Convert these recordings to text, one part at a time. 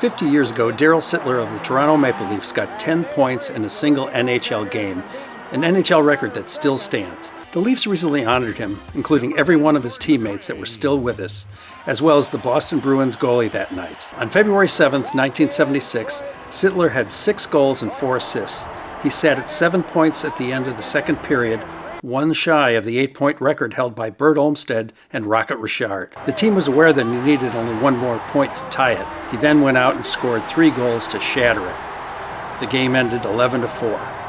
50 years ago, Darryl Sittler of the Toronto Maple Leafs got 10 points in a single NHL game, an NHL record that still stands. The Leafs recently honored him, including every one of his teammates that were still with us, as well as the Boston Bruins goalie that night. On February 7th, 1976, Sittler had 6 goals and 4 assists. He sat at 7 points at the end of the second period, one shy of the 8-point record held by Bert Olmstead and Rocket Richard. The team was aware that he needed only one more point to tie it. He then went out and scored 3 goals to shatter it. The game ended 11-4.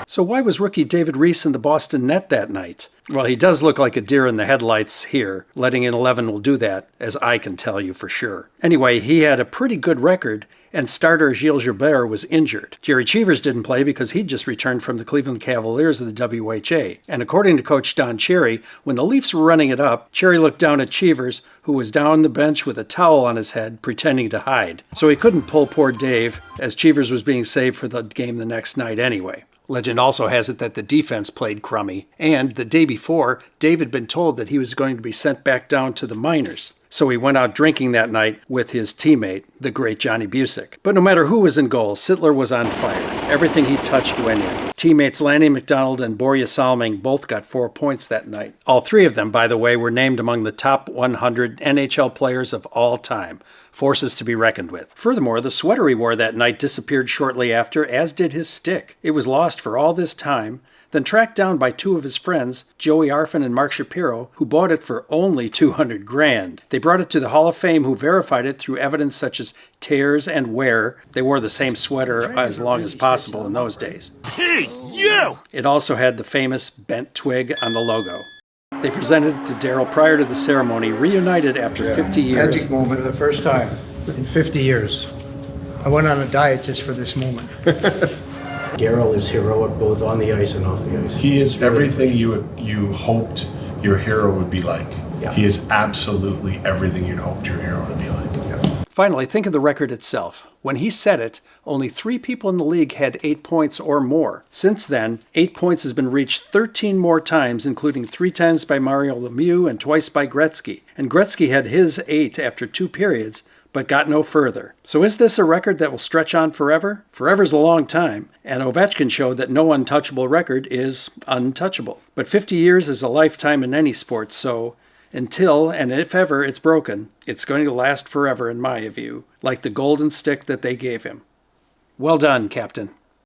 So why was rookie David Reese in the Boston net that night? Well, he does look like a deer in the headlights here. Letting in 11 will do that, as I can tell you for sure. Anyway, he had a pretty good record, and starter Gilles Gilbert was injured. Gerry Cheevers didn't play because he'd just returned from the Cleveland Cavaliers of the WHA. And according to Coach Don Cherry, when the Leafs were running it up, Cherry looked down at Cheevers, who was down the bench with a towel on his head, pretending to hide. So he couldn't pull poor Dave, as Cheevers was being saved for the game the next night anyway. Legend also has it that the defense played crummy, and the day before, Dave had been told that he was going to be sent back down to the minors. So he went out drinking that night with his teammate, the great Johnny Busick. But no matter who was in goal, Sittler was on fire. Everything he touched went in. Teammates Lanny McDonald and Borje Salming both got 4 points that night. All 3 of them, by the way, were named among the top 100 NHL players of all time. Forces to be reckoned with. Furthermore, the sweater he wore that night disappeared shortly after, as did his stick. It was lost for all this time, then tracked down by 2 of his friends, Joey Arfin and Mark Shapiro, who bought it for only $200,000. They brought it to the Hall of Fame, who verified it through evidence such as tears and wear. They wore the same sweater as long as possible in those days. Hey, you! It also had the famous bent twig on the logo. They presented it to Darryl prior to the ceremony, reunited after 50 years. Magic moment for the first time in 50 years. I went on a diet just for this moment. Darryl is heroic both on the ice and off the ice. He is everything you hoped your hero would be like. Yeah. He is absolutely everything you'd hoped your hero would be like. Finally, think of the record itself. When he set it, only 3 people in the league had 8 points or more. Since then, 8 points has been reached 13 more times, including 3 times by Mario Lemieux and twice by Gretzky. And Gretzky had his 8 after 2 periods, but got no further. So is this a record that will stretch on forever? Forever's a long time, and Ovechkin showed that no untouchable record is untouchable. But 50 years is a lifetime in any sport, so until, and if ever, it's broken, it's going to last forever in my view, like the golden stick that they gave him. Well done, Captain.